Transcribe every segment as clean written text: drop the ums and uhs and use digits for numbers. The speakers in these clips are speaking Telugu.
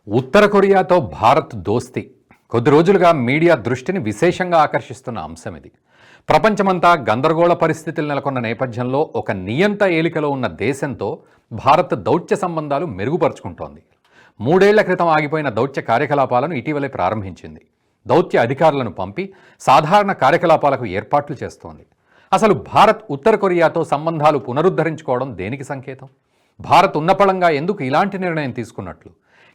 ఉత్తర కొరియాతో భారత్ దోస్తీ కొద్ది రోజులుగా మీడియా దృష్టిని విశేషంగా ఆకర్షిస్తున్న అంశం ఇది. ప్రపంచమంతా గందరగోళ పరిస్థితులు నెలకొన్న నేపథ్యంలో ఒక నియంత ఏలికలో ఉన్న దేశంతో భారత్ దౌత్య సంబంధాలు మెరుగుపరుచుకుంటోంది. 3 ఏళ్ల క్రితం ఆగిపోయిన దౌత్య కార్యకలాపాలను ఇటీవలే ప్రారంభించింది. దౌత్య అధికారులను పంపి సాధారణ కార్యకలాపాలకు ఏర్పాట్లు చేస్తోంది. అసలు భారత్ ఉత్తర కొరియాతో సంబంధాలు పునరుద్ధరించుకోవడం దేనికి సంకేతం? భారత్ ఉన్నపళంగా ఎందుకు ఇలాంటి నిర్ణయం తీసుకున్నట్లు?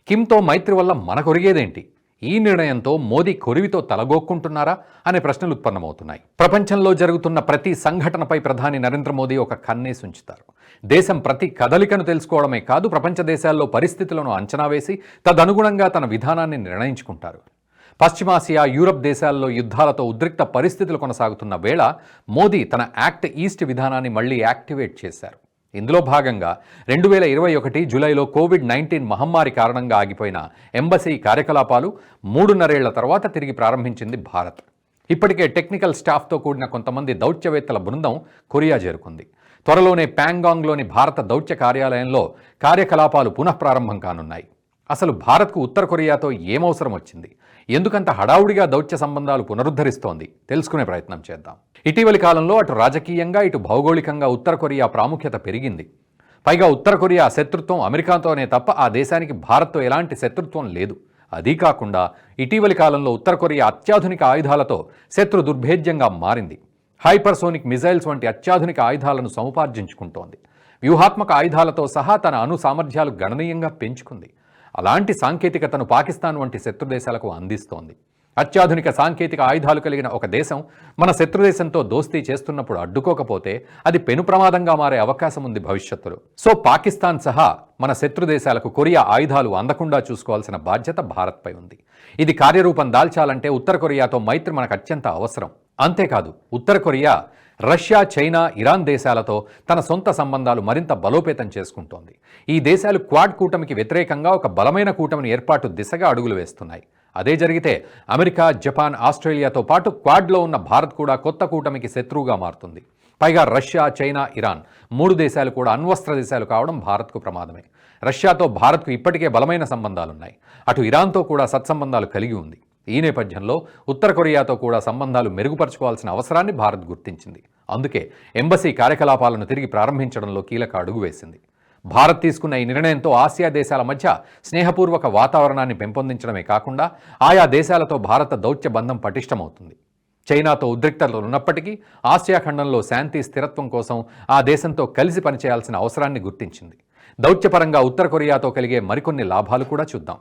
కిమ్తో మైత్రి వల్ల మనకొరిగేదేంటి? ఈ నిర్ణయంతో మోదీ కొరివితో తలగొక్కుంటున్నారా అనే ప్రశ్నలు ఉత్పన్నమవుతున్నాయి. ప్రపంచంలో జరుగుతున్న ప్రతి సంఘటనపై ప్రధాని నరేంద్ర మోదీ ఒక కన్నేసి ఉంచుతారు. దేశం ప్రతి కదలికను తెలుసుకోవడమే కాదు, ప్రపంచ దేశాల్లో పరిస్థితులను అంచనా వేసి తదనుగుణంగా తన విధానాన్ని నిర్ణయించుకుంటారు. పశ్చిమాసియా, యూరప్ దేశాల్లో యుద్ధాలతో ఉద్రిక్త పరిస్థితులు కొనసాగుతున్న వేళ మోదీ తన యాక్ట్ ఈస్ట్ విధానాన్ని మళ్లీ యాక్టివేట్ చేశారు. ఇందులో భాగంగా 2021 జూలైలో కోవిడ్-19 మహమ్మారి కారణంగా ఆగిపోయిన ఎంబసీ కార్యకలాపాలు 3.5 ఏళ్ల తర్వాత తిరిగి ప్రారంభించింది భారత్. ఇప్పటికే టెక్నికల్ స్టాఫ్తో కూడిన కొంతమంది దౌత్యవేత్తల బృందం కొరియా చేరుకుంది. త్వరలోనే ప్యాంగాంగ్లోని భారత దౌత్య కార్యాలయంలో కార్యకలాపాలు పునఃప్రారంభం కానున్నాయి. అసలు భారత్కు ఉత్తర కొరియాతో ఏమవసరం వచ్చింది? ఎందుకంత హడావుడిగా దౌత్య సంబంధాలు పునరుద్ధరిస్తోంది? తెలుసుకునే ప్రయత్నం చేద్దాం. ఇటీవలి కాలంలో అటు రాజకీయంగా ఇటు భౌగోళికంగా ఉత్తర కొరియా ప్రాముఖ్యత పెరిగింది. పైగా ఉత్తర కొరియా శత్రుత్వం అమెరికాతోనే తప్ప ఆ దేశానికి భారత్తో ఎలాంటి శత్రుత్వం లేదు. అదీ కాకుండా ఇటీవలి కాలంలో ఉత్తర కొరియా అత్యాధునిక ఆయుధాలతో శత్రు దుర్భేద్యంగా మారింది. హైపర్సోనిక్ మిజైల్స్ వంటి అత్యాధునిక ఆయుధాలను సముపార్జించుకుంటోంది. వ్యూహాత్మక ఆయుధాలతో సహా తన అణు సామర్థ్యాలు గణనీయంగా పెంచుకుంది. అలాంటి సాంకేతికతను పాకిస్తాన్ వంటి శత్రు దేశాలకు అందిస్తోంది. అత్యాధునిక సాంకేతిక ఆయుధాలు కలిగిన ఒక దేశం మన శత్రుదేశంతో దోస్తీ చేస్తున్నప్పుడు అడ్డుకోకపోతే అది పెను ప్రమాదంగా మారే అవకాశం ఉంది భవిష్యత్తులో. సో పాకిస్తాన్ సహా మన శత్రు దేశాలకు కొరియా ఆయుధాలు అందకుండా చూసుకోవాల్సిన బాధ్యత భారత్పై ఉంది. ఇది కార్యరూపం దాల్చాలంటే ఉత్తర కొరియాతో మైత్రి మనకు అత్యంత అవసరం. అంతేకాదు, ఉత్తర కొరియా రష్యా, చైనా, ఇరాన్ దేశాలతో తన సొంత సంబంధాలు మరింత బలోపేతం చేసుకుంటోంది. ఈ దేశాలు క్వాడ్ కూటమికి వ్యతిరేకంగా ఒక బలమైన కూటమిని ఏర్పాటు దిశగా అడుగులు వేస్తున్నాయి. అదే జరిగితే అమెరికా, జపాన్, ఆస్ట్రేలియాతో పాటు క్వాడ్లో ఉన్న భారత్ కూడా కొత్త కూటమికి శత్రువుగా మారుతుంది. పైగా రష్యా, చైనా, ఇరాన్ 3 దేశాలు కూడా అణ్వస్త్ర దేశాలు కావడం భారత్కు ప్రమాదమే. రష్యాతో భారత్కు ఇప్పటికే బలమైన సంబంధాలున్నాయి. అటు ఇరాన్తో కూడా సత్సంబంధాలు కలిగి ఉంది. ఈ నేపథ్యంలో ఉత్తర కొరియాతో కూడా సంబంధాలు మెరుగుపరచుకోవాల్సిన అవసరాన్ని భారత్ గుర్తించింది. అందుకే ఎంబసీ కార్యకలాపాలను తిరిగి ప్రారంభించడంలో కీలక అడుగు వేసింది. భారత్ తీసుకున్న ఈ నిర్ణయంతో ఆసియా దేశాల మధ్య స్నేహపూర్వక వాతావరణాన్ని పెంపొందించడమే కాకుండా ఆయా దేశాలతో భారత దౌత్య బంధం పటిష్టమవుతుంది. చైనాతో ఉద్రిక్తతలు ఉన్నప్పటికీ ఆసియా ఖండంలో శాంతి, స్థిరత్వం కోసం ఆ దేశంతో కలిసి పనిచేయాల్సిన అవసరాన్ని గుర్తించింది. దౌత్యపరంగా ఉత్తర కొరియాతో కలిగే మరికొన్ని లాభాలు కూడా చూద్దాం.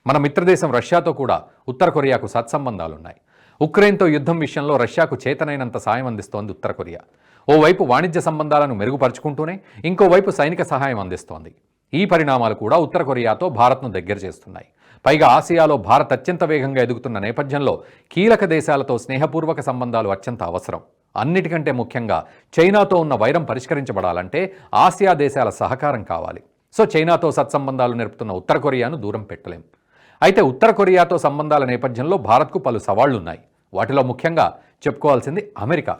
మన మిత్రదేశం రష్యాతో కూడా ఉత్తర కొరియాకు సత్సంబంధాలున్నాయి. ఉక్రెయిన్తో యుద్ధం విషయంలో రష్యాకు చేతనైనంత సాయం అందిస్తోంది ఉత్తర కొరియా. ఓవైపు వాణిజ్య సంబంధాలను మెరుగుపరుచుకుంటూనే ఇంకోవైపు సైనిక సహాయం అందిస్తోంది. ఈ పరిణామాలు కూడా ఉత్తర కొరియాతో భారత్ను దగ్గర చేస్తున్నాయి. పైగా ఆసియాలో భారత్ అత్యంత వేగంగా ఎదుగుతున్న నేపథ్యంలో కీలక దేశాలతో స్నేహపూర్వక సంబంధాలు అత్యంత అవసరం. అన్నిటికంటే ముఖ్యంగా చైనాతో ఉన్న వైరం పరిష్కరించబడాలంటే ఆసియా దేశాల సహకారం కావాలి. సో చైనాతో సత్సంబంధాలు నెరుపుతున్న ఉత్తర కొరియాను దూరం పెట్టలేం. అయితే ఉత్తర కొరియాతో సంబంధాల నేపథ్యంలో భారత్కు పలు సవాళ్లున్నాయి. వాటిలో ముఖ్యంగా చెప్పుకోవాల్సింది అమెరికా.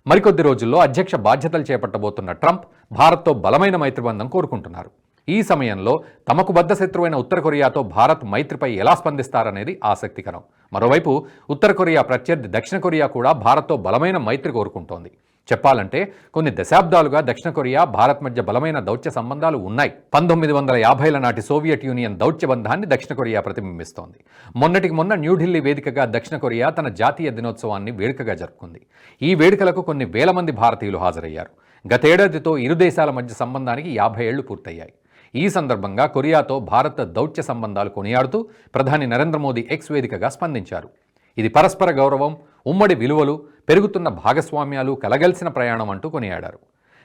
మరికొద్ది రోజుల్లో అధ్యక్ష బాధ్యతలు చేపట్టబోతున్న ట్రంప్ భారత్తో బలమైన మైత్రిబంధం కోరుకుంటున్నారు. ఈ సమయంలో తమకు బద్ధ శత్రువైన ఉత్తర కొరియాతో భారత్ మైత్రిపై ఎలా స్పందిస్తారనేది ఆసక్తికరం. మరోవైపు ఉత్తర కొరియా ప్రత్యర్థి దక్షిణ కొరియా కూడా భారత్తో బలమైన మైత్రి కోరుకుంటోంది. చెప్పాలంటే కొన్ని దశాబ్దాలుగా దక్షిణ కొరియా, భారత్ మధ్య బలమైన దౌత్య సంబంధాలు ఉన్నాయి. 1950ల నాటి సోవియట్ యూనియన్ దౌత్య బంధాన్ని దక్షిణ కొరియా ప్రతిబింబిస్తోంది. మొన్నటికి మొన్న న్యూఢిల్లీ వేదికగా దక్షిణ కొరియా తన జాతీయ దినోత్సవాన్ని వేడుకగా జరుపుకుంది. ఈ వేడుకలకు కొన్ని వేల మంది భారతీయులు హాజరయ్యారు. గతేడాదితో ఇరు దేశాల మధ్య సంబంధానికి 50 ఏళ్లు పూర్తయ్యాయి. ఈ సందర్భంగా కొరియాతో భారత్ దౌత్య సంబంధాలు కొనియాడుతూ ప్రధాని నరేంద్ర మోదీ ఎక్స్ వేదికగా స్పందించారు. ఇది పరస్పర గౌరవం, ఉమ్మడి విలువలు, పెరుగుతున్న భాగస్వామ్యాలు కలగలిసిన ప్రయాణం అంటూ కొనియాడారు.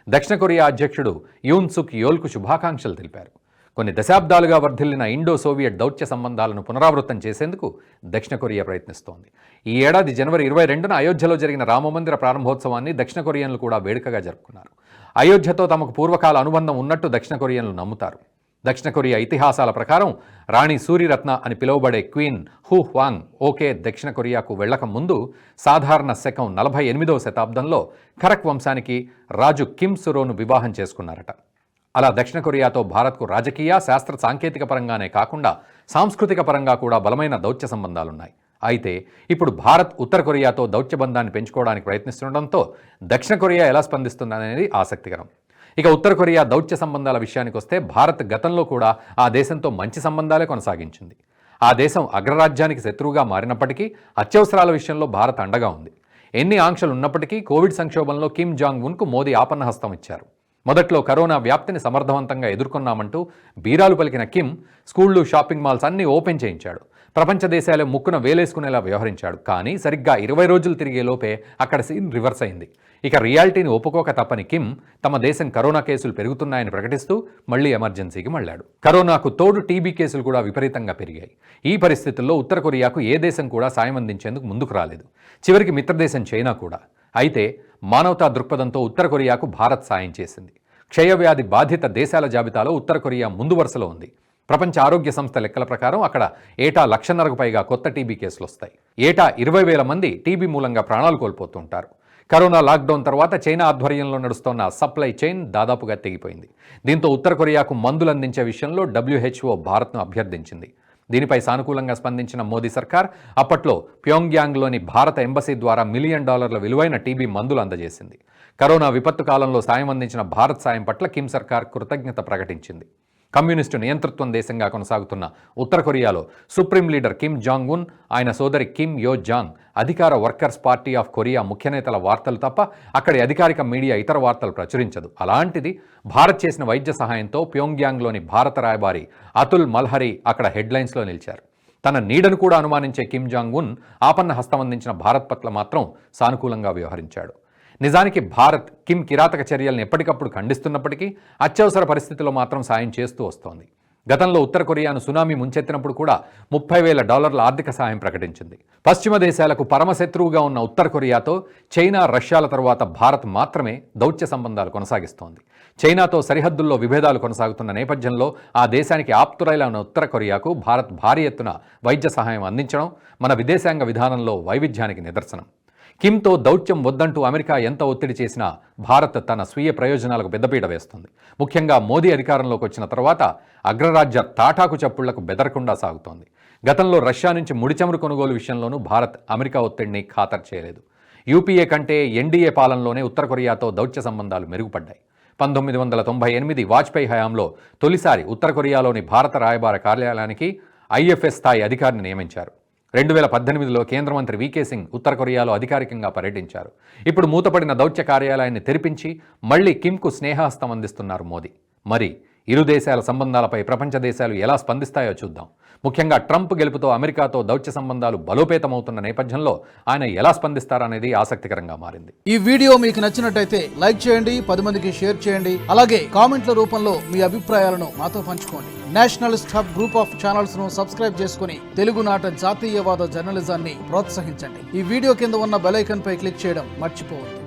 దక్షిణ కొరియా అధ్యక్షుడు యూన్ సుక్ యోల్కు శుభాకాంక్షలు తెలిపారు. కొన్ని దశాబ్దాలుగా వర్ధిల్లిన ఇండో సోవియట్ దౌత్య సంబంధాలను పునరావృతం చేసేందుకు దక్షిణ కొరియా ప్రయత్నిస్తోంది. ఈ ఏడాది జనవరి 22న అయోధ్యలో జరిగిన రామమందిర ప్రారంభోత్సవాన్ని దక్షిణ కొరియన్లు కూడా వేడుకగా జరుపుకున్నారు. అయోధ్యతో తమకు పూర్వకాల అనుబంధం ఉన్నట్టు దక్షిణ కొరియన్లు నమ్ముతారు. దక్షిణ కొరియా ఇతిహాసాల ప్రకారం రాణి సూరిరత్న అని పిలువబడే క్వీన్ హూ హ్వాంగ్ ఓకే దక్షిణ కొరియాకు వెళ్లక ముందు సాధారణ శకం 48వ శతాబ్దంలో ఖరక్ వంశానికి రాజు కిమ్ సురోను వివాహం చేసుకున్నారట. అలా దక్షిణ కొరియాతో భారత్కు రాజకీయ, శాస్త్ర, సాంకేతిక పరంగానే కాకుండా సాంస్కృతిక పరంగా కూడా బలమైన దౌత్య సంబంధాలున్నాయి. అయితే ఇప్పుడు భారత్ ఉత్తర కొరియాతో దౌత్య బంధాన్ని పెంచుకోవడానికి ప్రయత్నిస్తుండటంతో దక్షిణ కొరియా ఎలా స్పందిస్తుందనేది ఆసక్తికరం. ఇక ఉత్తర కొరియా దౌత్య సంబంధాల విషయానికి వస్తే భారత్ గతంలో కూడా ఆ దేశంతో మంచి సంబంధాలే కొనసాగించింది. ఆ దేశం అగ్రరాజ్యానికి శత్రువుగా మారినప్పటికీ అత్యవసరాల విషయంలో భారత్ అండగా ఉంది. ఎన్ని ఆంక్షలు ఉన్నప్పటికీ కోవిడ్ సంక్షోభంలో కిమ్ జాంగ్ ఉన్కు మోదీ ఆపన్న హస్తం ఇచ్చారు. మొదట్లో కరోనా వ్యాప్తిని సమర్థవంతంగా ఎదుర్కొన్నామంటూ బీరాలు పలికిన కిమ్ స్కూళ్లు, షాపింగ్ మాల్స్ అన్నీ ఓపెన్ చేయించాడు. ప్రపంచ దేశాలే ముక్కున వేలేసుకునేలా వ్యవహరించాడు. కానీ సరిగ్గా 20 రోజులు తిరిగే లోపే అక్కడ సీన్ రివర్స్ అయింది. ఇక రియాలిటీని ఒప్పుకోక తప్పని కిమ్ తమ దేశం కరోనా కేసులు పెరుగుతున్నాయని ప్రకటిస్తూ మళ్లీ ఎమర్జెన్సీకి మళ్లాడు. కరోనాకు తోడు టీబీ కేసులు కూడా విపరీతంగా పెరిగాయి. ఈ పరిస్థితుల్లో ఉత్తర కొరియాకు ఏ దేశం కూడా సాయం అందించేందుకు ముందుకు రాలేదు. చివరికి మిత్రదేశం చైనా కూడా. అయితే మానవతా దృక్పథంతో ఉత్తర కొరియాకు భారత్ సాయం చేసింది. క్షయవ్యాధి బాధిత దేశాల జాబితాలో ఉత్తర కొరియా ముందు వరుసలో ఉంది. ప్రపంచ ఆరోగ్య సంస్థ లెక్కల ప్రకారం అక్కడ ఏటా 1,50,000కు పైగా కొత్త టీబీ కేసులు వస్తాయి. ఏటా 20,000 మంది టీబీ మూలంగా ప్రాణాలు కోల్పోతుంటారు. కరోనా లాక్డౌన్ తర్వాత చైనా ఆధ్వర్యంలో నడుస్తున్న సప్లై చైన్ దాదాపుగా తెగిపోయింది. దీంతో ఉత్తర కొరియాకు మందులు అందించే విషయంలో WHO భారత్ను అభ్యర్థించింది. దీనిపై సానుకూలంగా స్పందించిన మోదీ సర్కార్ అప్పట్లో ప్యోంగ్యాంగ్లోని భారత ఎంబసీ ద్వారా $1 మిలియన్ విలువైన టీబీ మందులు అందజేసింది. కరోనా విపత్తు కాలంలో సాయం అందించిన భారత్ సాయం పట్ల కిమ్ సర్కార్ కృతజ్ఞత ప్రకటించింది. కమ్యూనిస్టు నియంతృత్వం దేశంగా కొనసాగుతున్న ఉత్తర కొరియాలో supreme leader Kim Jong Un, ఆయన సోదరి కిమ్ యో జాంగ్, అధికార వర్కర్స్ పార్టీ ఆఫ్ కొరియా ముఖ్య నేతల వార్తలు తప్ప అక్కడి అధికారిక మీడియా ఇతర వార్తలు ప్రచురించదు. అలాంటిది భారత్ చేసిన వైద్య సహాయంతో ప్యోంగ్యాంగ్లోని భారత రాయబారి అతుల్ మల్హరి అక్కడ హెడ్లైన్స్లో నిలిచారు. తన నీడను కూడా అనుమానించే కిమ్ జాంగ్ ఉన్ ఆపన్న హస్తం అందించిన భారత్ పట్ల మాత్రం సానుకూలంగా వ్యవహరించాడు. నిజానికి భారత్ కిమ్ కిరాతక చర్యలను ఎప్పటికప్పుడు ఖండిస్తున్నప్పటికీ అత్యవసర పరిస్థితుల్లో మాత్రం సాయం చేస్తూ వస్తోంది. గతంలో ఉత్తర కొరియాను సునామీ ముంచెత్తినప్పుడు కూడా $30,000 ఆర్థిక సాయం ప్రకటించింది. పశ్చిమ దేశాలకు పరమశత్రువుగా ఉన్న ఉత్తర కొరియాతో చైనా, రష్యాల తరువాత భారత్ మాత్రమే దౌత్య సంబంధాలు కొనసాగిస్తోంది. చైనాతో సరిహద్దుల్లో విభేదాలు కొనసాగుతున్న నేపథ్యంలో ఆ దేశానికి ఆప్తురైలా ఉన్న ఉత్తర కొరియాకు భారత్ భారీ ఎత్తున వైద్య సహాయం అందించడం మన విదేశాంగ విధానంలో వైవిధ్యానికి నిదర్శనం. కిమ్తో దౌత్యం వద్దంటూ అమెరికా ఎంత ఒత్తిడి చేసినా భారత్ తన స్వీయ ప్రయోజనాలకు పెద్దపీట వేస్తుంది. ముఖ్యంగా మోదీ అధికారంలోకి వచ్చిన తర్వాత అగ్రరాజ్య తాటాకు చప్పుళ్లకు బెదరకుండా సాగుతోంది. గతంలో రష్యా నుంచి ముడి చమురు కొనుగోలు విషయంలోనూ భారత్ అమెరికా ఒత్తిడిని ఖాతరు చేయలేదు. యూపీఏ కంటే ఎన్డీఏ పాలనలోనే ఉత్తర కొరియాతో దౌత్య సంబంధాలు మెరుగుపడ్డాయి. 1998 వాజ్పేయి హయాంలో తొలిసారి ఉత్తర కొరియాలోని భారత రాయబార కార్యాలయానికి IFS స్థాయి అధికారిని నియమించారు. 2018లో కేంద్ర మంత్రి VK సింగ్ ఉత్తర కొరియాలో అధికారికంగా పర్యటించారు. ఇప్పుడు మూతపడిన దౌత్య కార్యాలయాన్ని తెరిపించి మళ్లీ కిమ్కు స్నేహహస్తం అందిస్తున్నారు మోదీ. మరి ఇరు దేశాల సంబంధాలపై ప్రపంచ దేశాలు ఎలా స్పందిస్తాయో చూద్దాం. ముఖ్యంగా ట్రంప్ గెలుపుతో అమెరికాతో దౌత్య సంబంధాలు బలోపేతమవుతున్న నేపథ్యంలో ఆయన ఎలా స్పందిస్తారనేది ఆసక్తికరంగా మారింది. ఈ వీడియో మీకు నచ్చినట్టయితే లైక్ చేయండి, 10 మందికి షేర్ చేయండి. అలాగే కామెంట్ల రూపంలో మీ అభిప్రాయాలను మాతో పంచుకోండి. Nationalist hub group of channels ను సబ్స్క్రైబ్ చేసుకుని తెలుగునాట జాతీయవాద జర్నలిజాన్ని ప్రోత్సహించండి. ఈ వీడియో కింద ఉన్న బెల్ ఐకాన్ పై క్లిక్ చేయడం మర్చిపోవద్దు.